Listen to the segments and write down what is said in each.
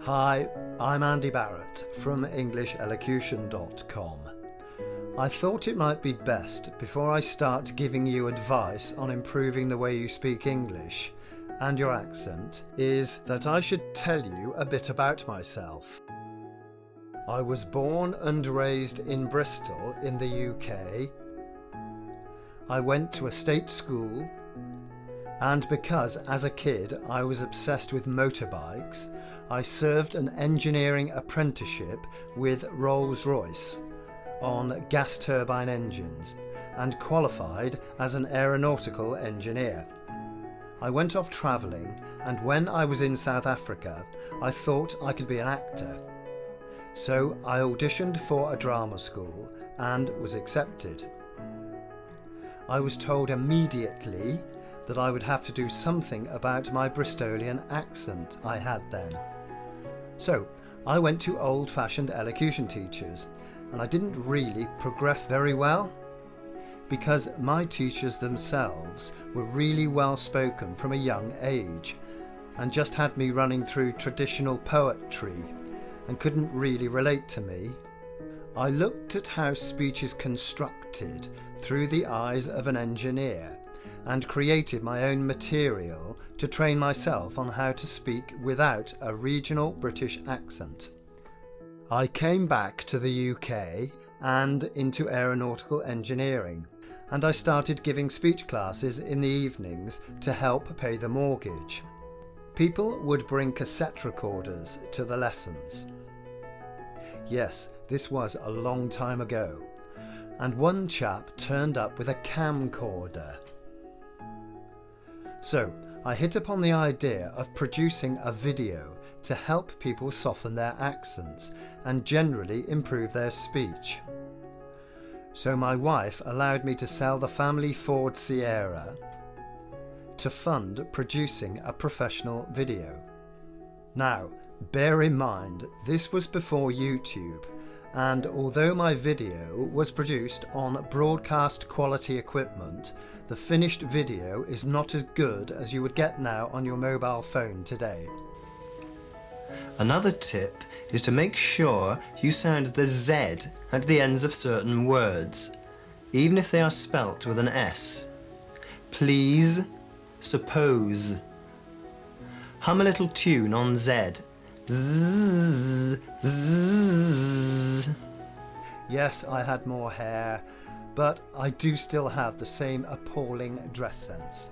Hi, I'm Andy Barrett from EnglishElocution.com. I thought it might be best, before I start giving you advice on improving the way you speak English and your accent, is that I should tell you a bit about myself. I was born and raised in Bristol in the UK. I went to a state school, and because as a kid I was obsessed with motorbikes, I served an engineering apprenticeship with Rolls-Royce on gas turbine engines and qualified as an aeronautical engineer. I went off travelling, and when I was in South Africa I thought I could be an actor. So I auditioned for a drama school and was accepted. I was told immediately that I would have to do something about my Bristolian accent I had then. So I went to old-fashioned elocution teachers, and I didn't really progress very well because my teachers themselves were really well spoken from a young age and just had me running through traditional poetry and couldn't really relate to me. I looked at how speech is constructed through the eyes of an engineer and created my own material to train myself on how to speak without a regional British accent. I came back to the UK and into aeronautical engineering, and I started giving speech classes in the evenings to help pay the mortgage. People would bring cassette recorders to the lessons. Yes, this was a long time ago, and one chap turned up with a camcorder. So I hit upon the idea of producing a video to help people soften their accents and generally improve their speech. So my wife allowed me to sell the family Ford Sierra to fund producing a professional video. Now, bear in mind, this was before YouTube, and although my video was produced on broadcast quality equipment, the finished video is not as good as you would get now on your mobile phone today. Another tip is to make sure you sound the Z at the ends of certain words, even if they are spelt with an S. Please, suppose. Hum a little tune on Z. Zzz, zzz. Yes, I had more hair, but I do still have the same appalling dress sense.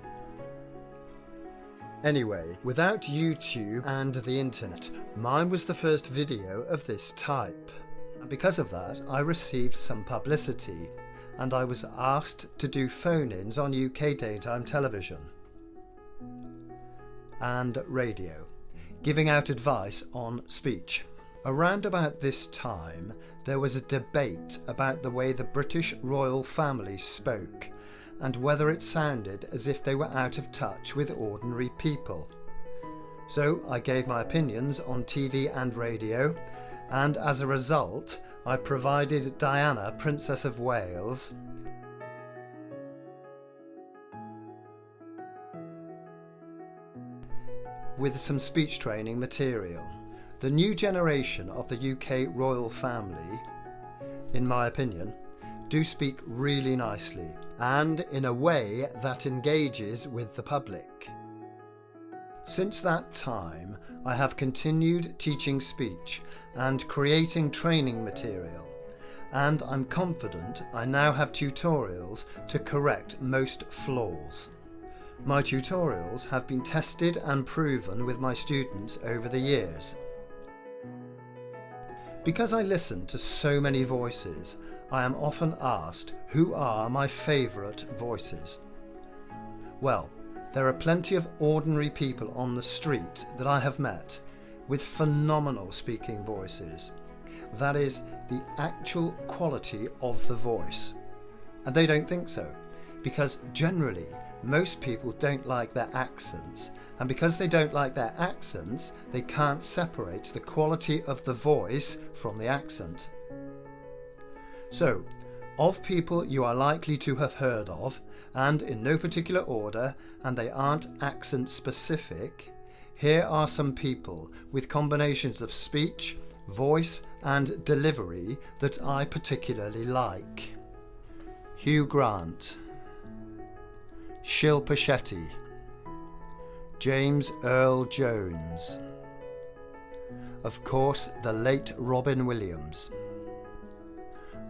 Anyway, without YouTube and the internet, mine was the first video of this type. And because of that, I received some publicity, and I was asked to do phone-ins on UK daytime television and radio, giving out advice on speech. Around about this time, there was a debate about the way the British royal family spoke and whether it sounded as if they were out of touch with ordinary people. So I gave my opinions on TV and radio, and as a result, I provided Diana, Princess of Wales, with some speech training material. The new generation of the UK royal family, in my opinion, do speak really nicely and in a way that engages with the public. Since that time, I have continued teaching speech and creating training material, and I'm confident I now have tutorials to correct most flaws. My tutorials have been tested and proven with my students over the years. Because I listen to so many voices, I am often asked who are my favourite voices. Well, there are plenty of ordinary people on the street that I have met with phenomenal speaking voices. That is, the actual quality of the voice. And they don't think so, because generally most people don't like their accents, and because they don't like their accents, they can't separate the quality of the voice from the accent. So, of people you are likely to have heard of, and in no particular order, and they aren't accent specific, Here are some people with combinations of speech, voice and delivery that I particularly like. Hugh Grant, Shilpa Shetty, James Earl Jones, of course the late Robin Williams,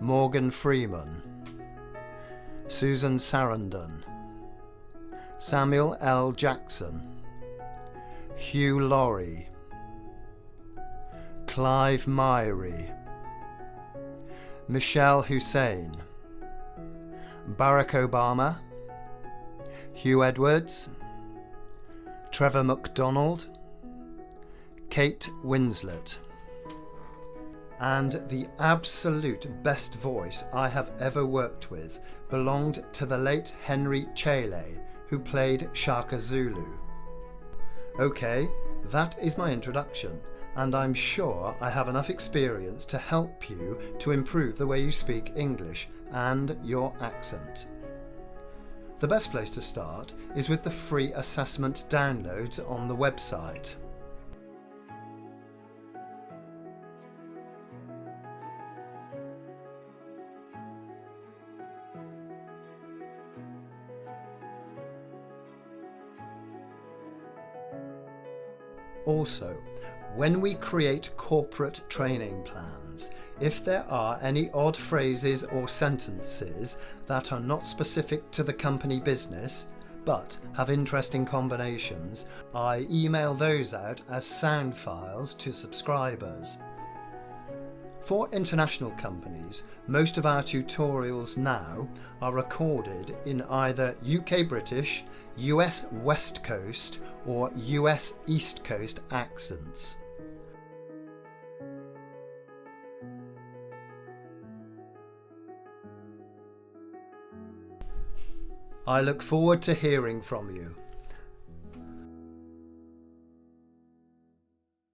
Morgan Freeman, Susan Sarandon, Samuel L. Jackson, Hugh Laurie, Clive Myrie, Michelle Hussein, Barack Obama, Hugh Edwards, Trevor McDonald, Kate Winslet. And the absolute best voice I have ever worked with belonged to the late Henry Chele, who played Shaka Zulu. Okay, that is my introduction, and I'm sure I have enough experience to help you to improve the way you speak English and your accent. The best place to start is with the free assessment downloads on the website. Also, when we create corporate training plans, if there are any odd phrases or sentences that are not specific to the company business, but have interesting combinations, I email those out as sound files to subscribers. For international companies, most of our tutorials now are recorded in either UK British, US West Coast or US East Coast accents. I look forward to hearing from you.